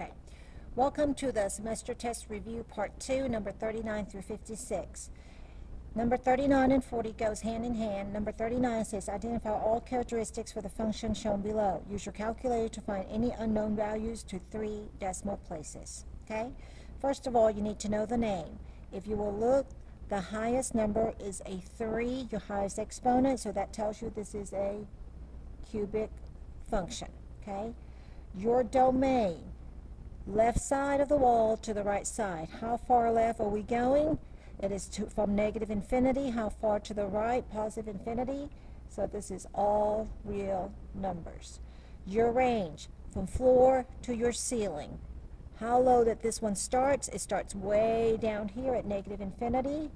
Okay. Welcome to the semester test review part 2, number 39 through 56. Number 39 and 40 goes hand in hand. Number 39 says identify all characteristics for the function shown below. Use your calculator to find any unknown values to 3 decimal places. Okay? First of all, you need to know the name. If you will look, the highest number is a 3, your highest exponent, so that tells you this is a cubic function. Okay? Your domain. Left side of the wall to the right side. How far left are we going? It is from negative infinity. How far to the right? Positive infinity. So this is all real numbers. Your range from floor to your ceiling. How low that this one starts? It starts way down here at negative infinity.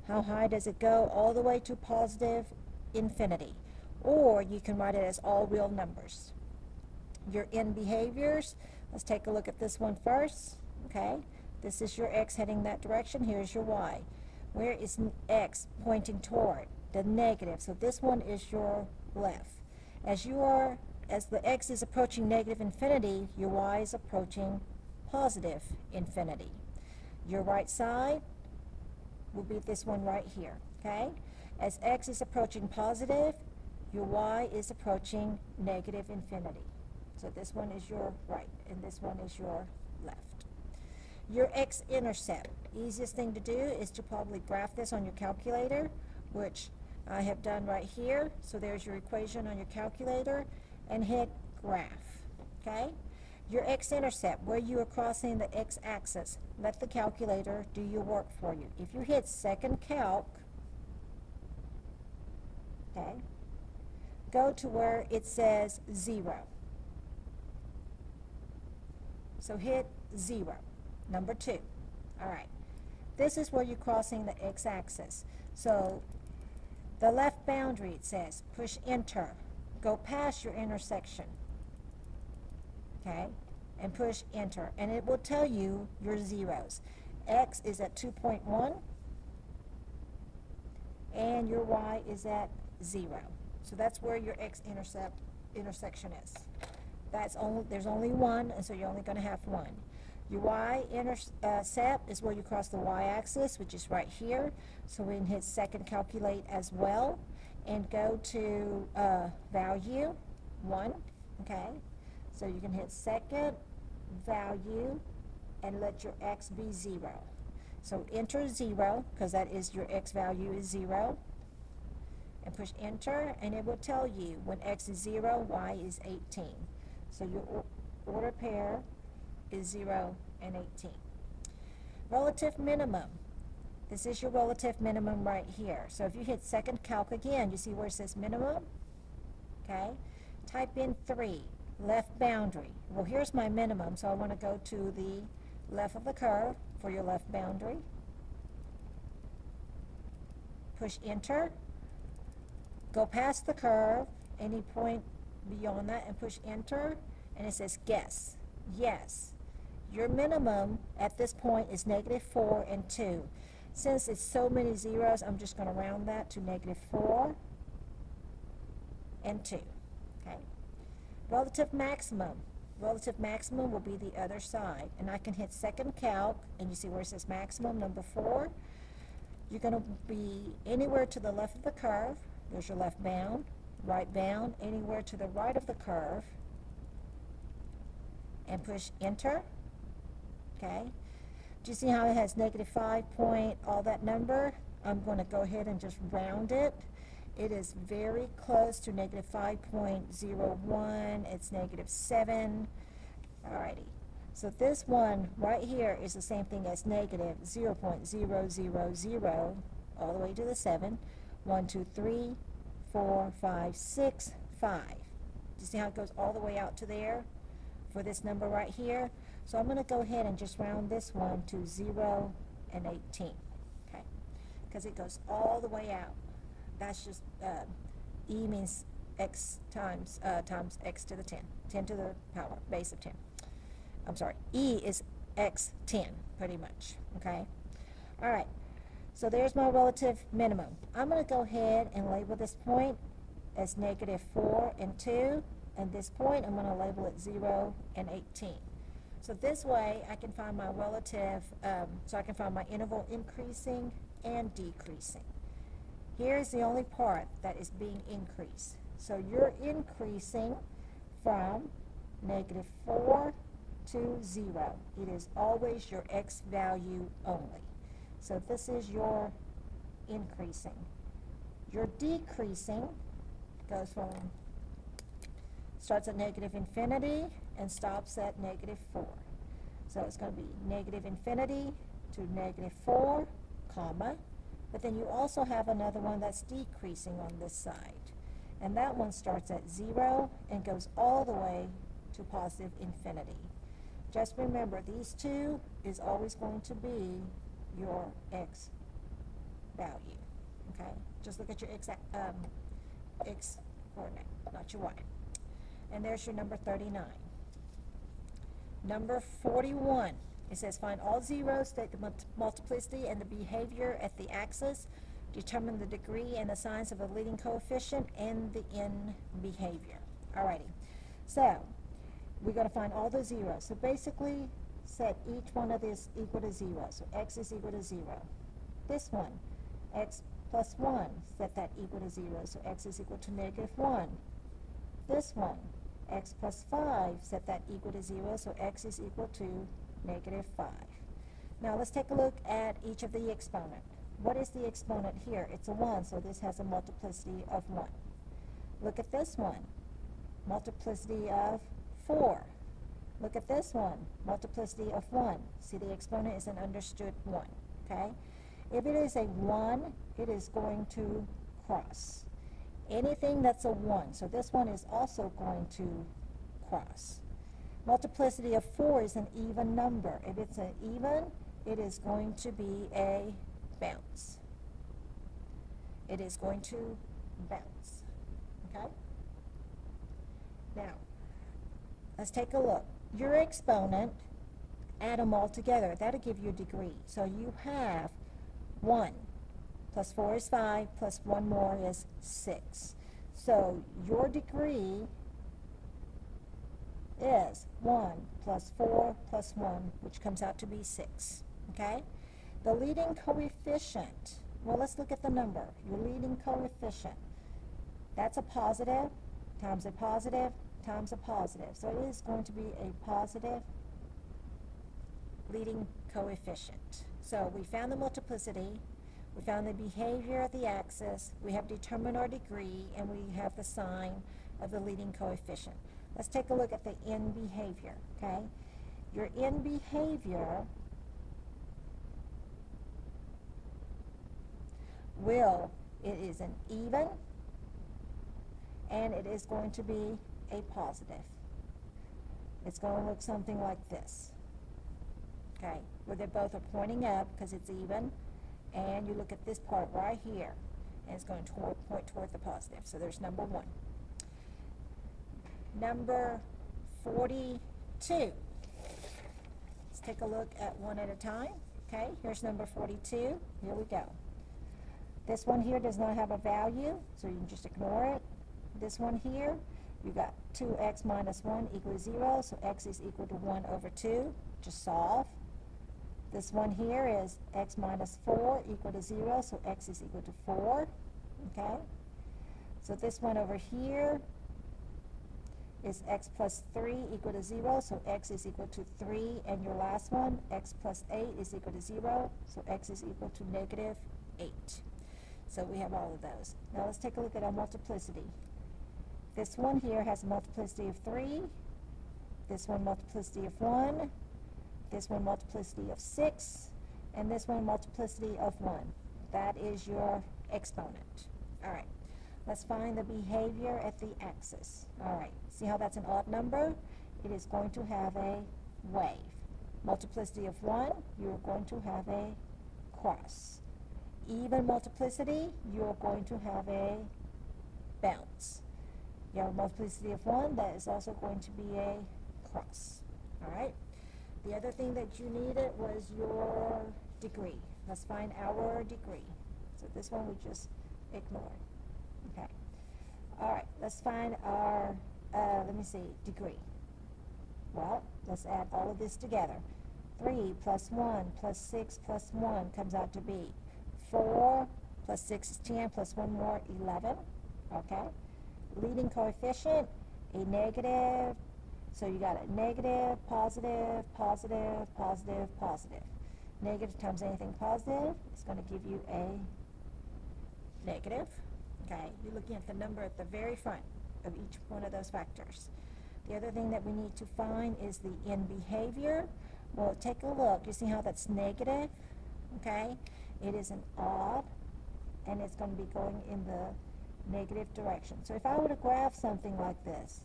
How high does it go? All the way to positive infinity. Or you can write it as all real numbers. Your end behaviors. Let's take a look at this one first. Okay, this is your x heading that direction. Here's your y. Where is x pointing toward? The negative. So this one is your left. As the x is approaching negative infinity, your y is approaching positive infinity. Your right side will be this one right here. Okay, as x is approaching positive, your y is approaching negative infinity. So this one is your right, and this one is your left. Your x-intercept. Easiest thing to do is to probably graph this on your calculator, which I have done right here. So there's your equation on your calculator, and hit graph. Okay? Your x-intercept, where you are crossing the x-axis. Let the calculator do your work for you. If you hit second calc, okay, go to where it says 0. So hit 0, number 2. All right. This is where you're crossing the x-axis. So the left boundary, it says, push enter. Go past your intersection. Okay? And push enter. And it will tell you your zeros. X is at 2.1. And your y is at 0. So that's where your intersection is. There's only one, and so you're only going to have one. Your y-intercept is where you cross the y-axis, which is right here. So we can hit second calculate as well, and go to value 1. Okay, so you can hit second value and let your x be 0. So enter 0, because that is your x value is 0. And push enter, and it will tell you when x is 0, y is 18. So your order pair is 0 and 18. Relative minimum. This is your relative minimum right here. So if you hit second calc again, you see where it says minimum? Okay. Type in 3, left boundary. Well, here's my minimum, so I want to go to the left of the curve for your left boundary. Push enter. Go past the curve, any point beyond that, and push enter, and it says guess. Yes, your minimum at this point is negative 4 and 2. Since it's so many zeros, I'm just going to round that to negative 4 and 2. Okay. Relative maximum. Relative maximum will be the other side, and I can hit second calc, and you see where it says maximum, number 4. You're going to be anywhere to the left of the curve. There's your left bound. Right bound, anywhere to the right of the curve, and push enter. Okay, do you see how it has negative 5 point all that number? I'm going to go ahead and just round it. It is very close to negative 5.01. It's negative 7. Alrighty, so this one right here is the same thing as negative 0.000 all the way to the 7. 1, 2, 3, 4, 5, 6, 5. Do you see how it goes all the way out to there for this number right here? So I'm going to go ahead and just round this one to 0 and 18. Okay, because it goes all the way out. That's just E means x times x to the 10. 10 to the power, base of 10. I'm sorry, E is x 10, pretty much. Okay, all right. So there's my relative minimum. I'm going to go ahead and label this point as negative 4 and 2, and this point I'm going to label it 0 and 18. So this way, I can find my relative, so I can find my interval increasing and decreasing. Here's the only part that is being increased. So you're increasing from -4 to 0. It is always your x value only. So this is your increasing. Your decreasing goes from, starts at -infinity and stops at -4. So it's going to be -infinity to -4, comma, but then you also have another one that's decreasing on this side. And that one starts at 0 and goes all the way to positive infinity. Just remember, these two is always going to be your x value, okay? Just look at your x coordinate, not your y. And there's your number 39. Number 41, it says find all zeros, state the multiplicity and the behavior at the axis, determine the degree and the signs of the leading coefficient and the end behavior. Alrighty, so we're going to find all the zeros. So basically, set each one of these equal to 0. So x is equal to 0. This one, x plus 1, set that equal to 0. So x is equal to -1. This one, x plus 5, set that equal to 0. So x is equal to -5. Now let's take a look at each of the exponent. What is the exponent here? It's a 1, so this has a multiplicity of 1. Look at this one, multiplicity of 4. Look at this one, multiplicity of 1. See, the exponent is an understood 1, okay? If it is a 1, it is going to cross. Anything that's a 1, so this one is also going to cross. Multiplicity of 4 is an even number. If it's an even, it is going to be a bounce. It is going to bounce, okay? Now, let's take a look. Your exponent, add them all together. That'll give you a degree. So you have 1 plus 4 is 5, plus 1 more is 6. So your degree is 1 plus 4 plus 1, which comes out to be 6, okay? The leading coefficient, well, let's look at the number. Your leading coefficient, that's a positive times a positive times a positive. So it is going to be a positive leading coefficient. So we found the multiplicity, we found the behavior of the axis, we have determined our degree, and we have the sign of the leading coefficient. Let's take a look at the end behavior, okay? Your end behavior it is an even, and it is going to be a positive. It's going to look something like this, okay, where they both are pointing up because it's even, and you look at this part right here, and it's going to point toward the positive. So there's number 1. Number 42. Let's take a look at one at a time. Okay, here's number 42. Here we go. This one here does not have a value, so you can just ignore it. This one here, you got 2x minus 1 equals 0, so x is equal to 1 over 2. Just solve. This one here is x minus 4 equal to 0, so x is equal to 4. Okay? So this one over here is x plus 3 equal to 0, so x is equal to 3. And your last one, x plus 8 is equal to 0, so x is equal to -8. So we have all of those. Now let's take a look at our multiplicity. This one here has a multiplicity of 3. This one multiplicity of 1. This one multiplicity of 6. And this one multiplicity of 1. That is your exponent. All right. Let's find the behavior at the axis. All right. See how that's an odd number? It is going to have a wave. Multiplicity of 1, you're going to have a cross. Even multiplicity, you're going to have a bounce. You have a multiplicity of 1, that is also going to be a cross. All right? The other thing that you needed was your degree. Let's find our degree. So this one we just ignore. Okay. All right, let's find our, degree. Well, let's add all of this together. 3 plus 1 plus 6 plus 1 comes out to be 4 plus 6 is 10 plus 1 more, 11. Okay? Leading coefficient, a negative. So you got a negative, positive, positive, positive, positive. Negative times anything positive is going to give you a negative. Okay? You're looking at the number at the very front of each one of those factors. The other thing that we need to find is the end behavior. Well, take a look. You see how that's negative? Okay? It is an odd, and it's going to be going in the negative direction. So if I were to graph something like this,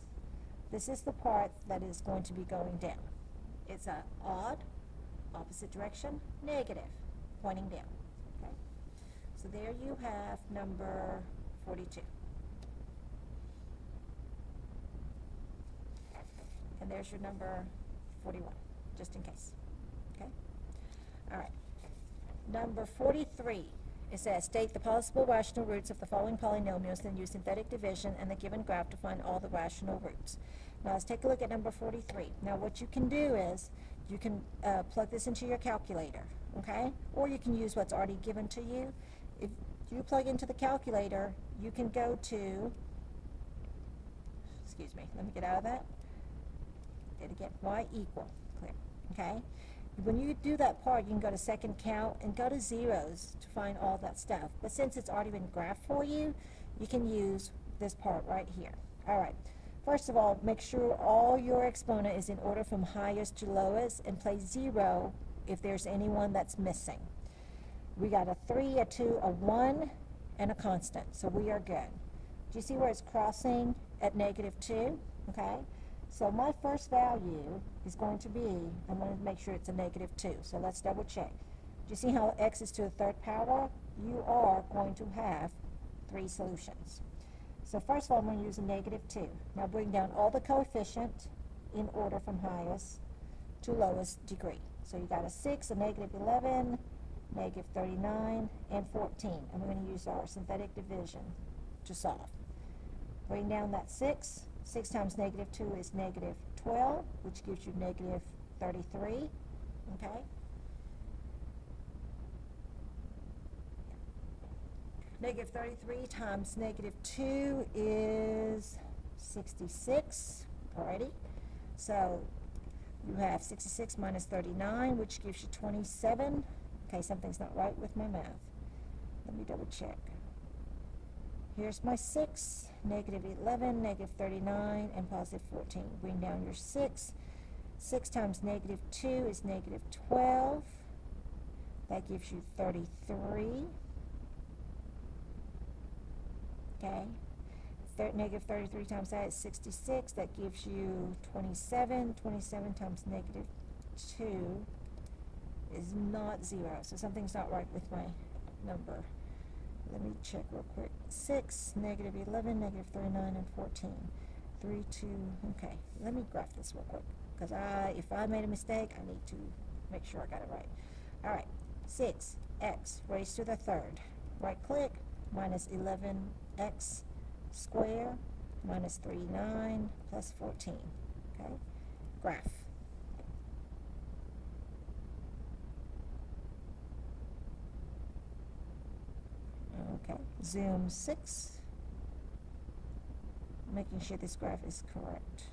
this is the part that is going to be going down. It's an odd, opposite direction, negative, pointing down. Okay? So there you have number 42. And there's your number 41, just in case. Okay? All right. Number 43, it says, state the possible rational roots of the following polynomials, then use synthetic division and the given graph to find all the rational roots. Now let's take a look at number 43. Now what you can do is, you can plug this into your calculator, okay? Or you can use what's already given to you. If you plug into the calculator, you can go to, excuse me, let me get out of that. Did it get y equal, clear, okay? When you do that part, you can go to second count and go to zeros to find all that stuff. But since it's already been graphed for you, you can use this part right here. All right. First of all, make sure all your exponent is in order from highest to lowest, and place 0 if there's anyone that's missing. We got a 3, a 2, a 1, and a constant, so we are good. Do you see where it's crossing at -2? Okay? So my first value is going to be, I'm going to make sure it's a -2. So let's double check. Do you see how x is to the third power? You are going to have 3 solutions. So first of all, I'm going to use a -2. Now bring down all the coefficients in order from highest to lowest degree. So you got a 6, a -11, -39, and 14. And we're going to use our synthetic division to solve. Bring down that 6. 6 times -2 is -12, which gives you -33. Okay? -33 times -2 is 66. Alrighty. So you have 66 minus 39, which gives you 27. Okay, something's not right with my math. Let me double check. Here's my 6, -11, -39, and +14. Bring down your 6. 6 times -2 is -12. That gives you 33. Okay. -33 times that is 66. That gives you 27. 27 times -2 is not 0. So something's not right with my number. Let me check real quick. 6, -11, -39, and 14. 3, 2, okay. Let me graph this real quick, because if I made a mistake, I need to make sure I got it right. All right, 6x raised to the third. Right click, minus 11x squared, minus 39, plus 14. Okay, graph. Okay, zoom 6, making sure this graph is correct.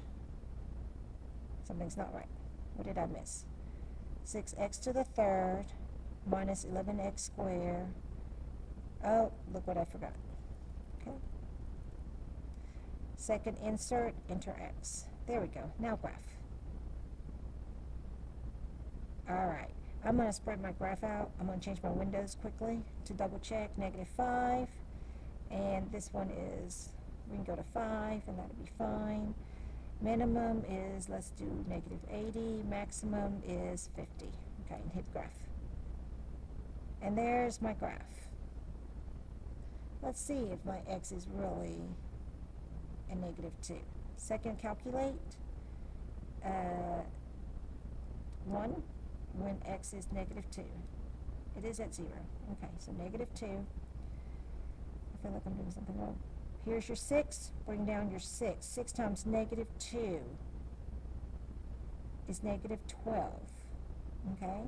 Something's not right. What did I miss? 6x to the third minus 11x squared. Oh, look what I forgot. Okay. Second insert, enter x. There we go. Now graph. All right. I'm going to spread my graph out. I'm going to change my windows quickly to double check. -5. And this one is, we can go to 5, and that'll be fine. Minimum is, let's do -80. Maximum is 50. Okay, and hit graph. And there's my graph. Let's see if my x is really a -2. Second, calculate. 1. When x is -2. It is at 0. Okay, so -2. I feel like I'm doing something wrong. Here's your 6. Bring down your 6. 6 times -2 is negative 12, okay?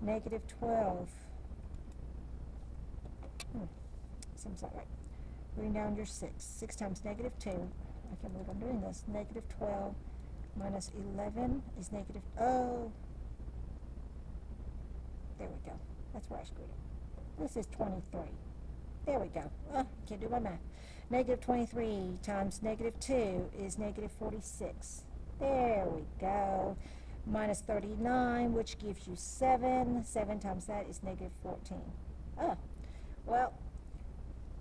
Negative 12, seems like right. Bring down your 6. 6 times negative 2, I can't believe I'm doing this, negative 12 minus 11 is negative, oh, there we go. That's where I screwed it. This is 23. There we go. Oh, can't do my math. Negative 23 times negative 2 is negative 46. There we go. Minus 39, which gives you 7. 7 times that is negative 14. Oh, well,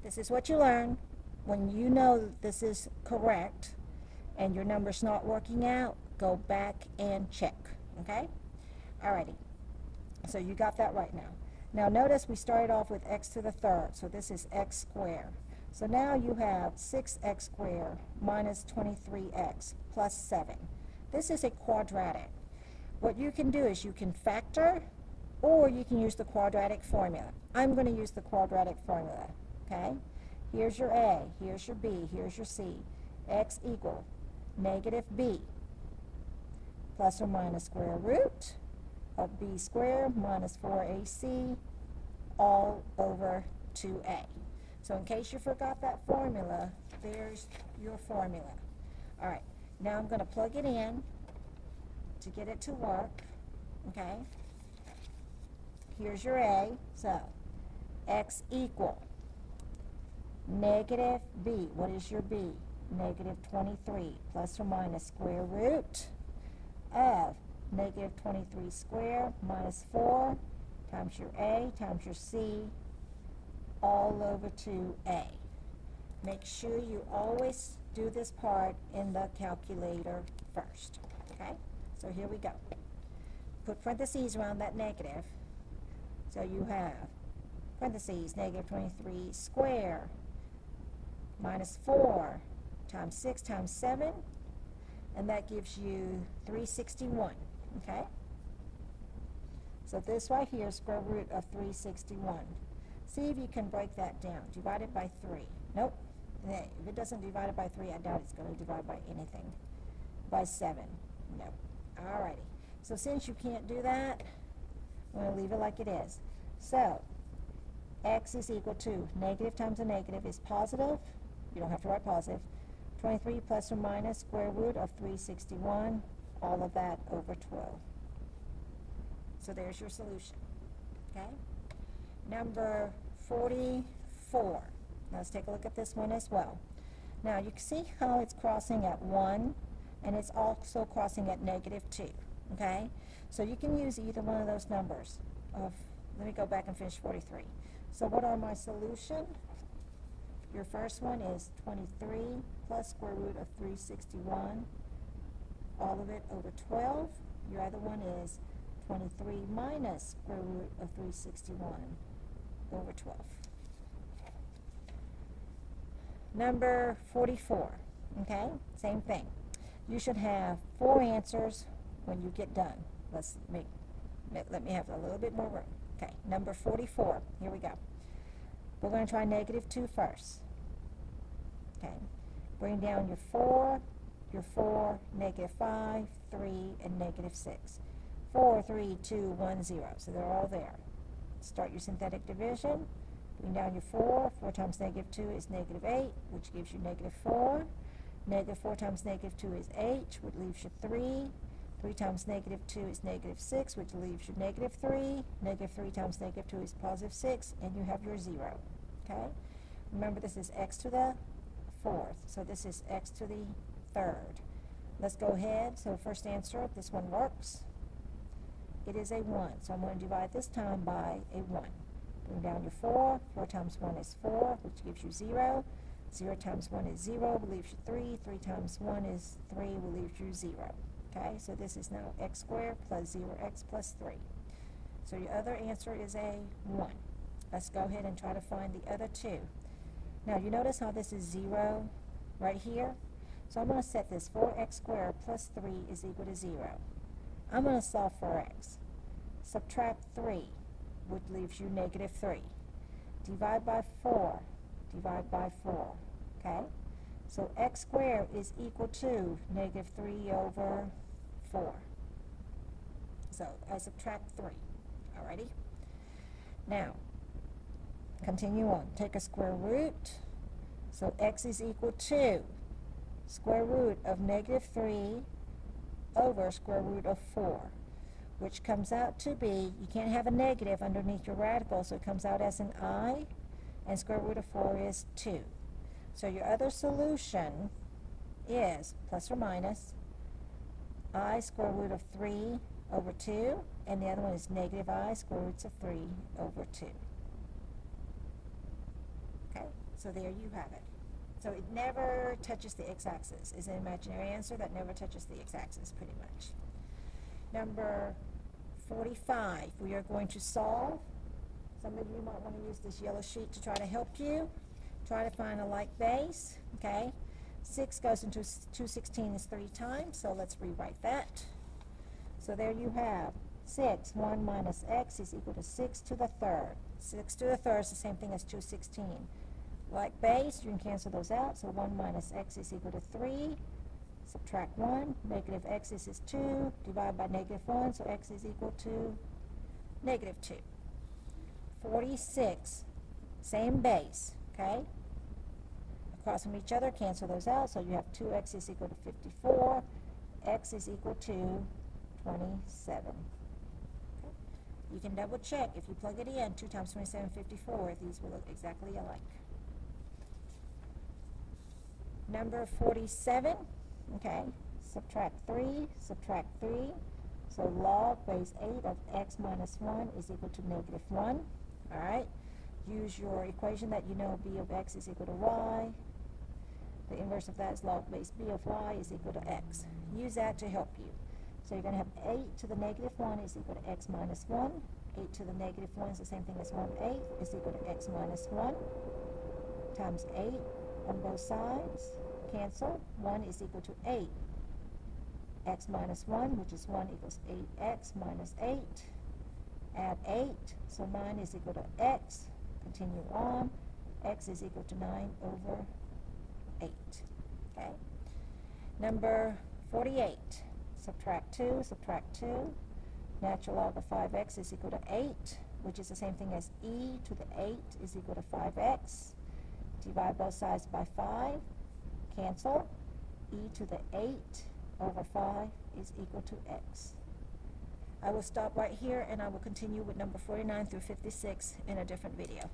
this is what you learn. When you know this is correct and your number's not working out, go back and check, okay? Alrighty, so you got that right now. Now notice we started off with x to the third, so this is x squared. So now you have 6x squared minus 23x plus 7. This is a quadratic. What you can do is you can factor, or you can use the quadratic formula. I'm going to use the quadratic formula, okay? Here's your a, here's your b, here's your c. X equal negative b plus or minus square root of b squared minus 4ac all over 2a. So in case you forgot that formula, there's your formula. All right, now I'm going to plug it in to get it to work, okay? Here's your a, so x equal negative b. What is your b? Negative 23 plus or minus square root of negative 23 squared minus 4 times your a times your c all over 2a. Make sure you always do this part in the calculator first, okay? So here we go. Put parentheses around that negative. So you have parentheses negative 23 squared minus 4 times 6 times 7, and that gives you 361, okay? So this right here is square root of 361. See if you can break that down. Divide it by 3. Nope. If it doesn't divide it by 3, I doubt it's going to divide by anything. By 7. No. Alrighty. So since you can't do that, I'm going to leave it like it is. So x is equal to negative times a negative is positive. You don't have to write positive. 23 plus or minus square root of 361, all of that over 12. So there's your solution, okay? Number 44. Let's take a look at this one as well. Now you can see how it's crossing at 1, and it's also crossing at negative 2, okay? So you can use either one of those numbers. Let me go back and finish 43. So what are my solution? Your first one is 23 plus square root of 361, all of it over 12. Your other one is 23 minus square root of 361 over 12. Number 44, okay? Same thing. You should have 4 answers when you get done. Let me have a little bit more room. Okay, number 44, here we go. We're going to try negative 2 first. Okay, bring down your 4, negative 5, 3, and negative 6. 4, 3, 2, 1, 0. So they're all there. Start your synthetic division. Bring down your 4. 4 times negative 2 is negative 8, which gives you negative 4. Negative 4 times negative 2 is 8, which leaves you 3. 3 times negative 2 is negative 6, which leaves you negative 3. Negative 3 times negative 2 is positive 6, and you have your 0. Okay? Remember, this is x to the 4th, so this is x to the 3rd. Let's go ahead. So first answer, this one works. It is a 1, so I'm going to divide this time by a 1. Bring down your 4. 4 times 1 is 4, which gives you 0. 0 times 1 is 0, will leave you 3. 3 times 1 is 3, will leave you 0. Okay, so this is now x squared plus 0x plus 3. So your other answer is a 1. Let's go ahead and try to find the other 2. Now you notice how this is 0 right here? So I'm going to set this 4x squared plus 3 is equal to 0. I'm going to solve for x. Subtract 3, which leaves you negative 3. Divide by 4. Divide by 4. Okay? So x squared is equal to negative 3 over 4. So I subtract 3. Alrighty? Now, continue on. Take a square root. So x is equal to square root of negative 3 over square root of 4, which comes out to be, you can't have a negative underneath your radical, so it comes out as an I, and square root of 4 is 2. So your other solution is plus or minus I square root of 3 over 2, and the other one is negative I square roots of 3 over 2. Okay, so there you have it. So it never touches the x-axis. It's an imaginary answer that never touches the x-axis, pretty much. Number 45, we are going to solve. Some of you might want to use this yellow sheet to try to help you. Try to find a like base, okay? 6 goes into 216 is 3 times, so let's rewrite that. So there you have 6, 1 minus x is equal to 6 to the third. 6 to the third is the same thing as 216. Like base, you can cancel those out, so 1 minus x is equal to 3. Subtract 1, negative x is 2, divide by negative 1, so x is equal to negative 2. 46, same base, okay? Across from each other, cancel those out, so you have 2x is equal to 54, x is equal to 27. Okay. You can double check if you plug it in, 2 times 27, 54, these will look exactly alike. Number 47, okay, subtract 3, subtract 3, so log base 8 of x minus 1 is equal to negative 1, all right? Use your equation that you know b of x is equal to y. The inverse of that is log base b of y is equal to x. Use that to help you. So you're going to have 8 to the negative 1 is equal to x minus 1. 8 to the negative 1 is the same thing as 1/8 is equal to x minus 1 times 8 on both sides. Cancel. 1 is equal to 8. X minus 1, which is 1, equals 8x minus 8. Add 8, so 9 is equal to x. Continue on. X is equal to 9 over 8. Okay. Number 48. Subtract 2, subtract 2. Natural log of 5x is equal to 8, which is the same thing as e to the 8 is equal to 5x. Divide both sides by 5. Cancel. E to the 8 over 5 is equal to x. I will stop right here and I will continue with number 49 through 56 in a different video.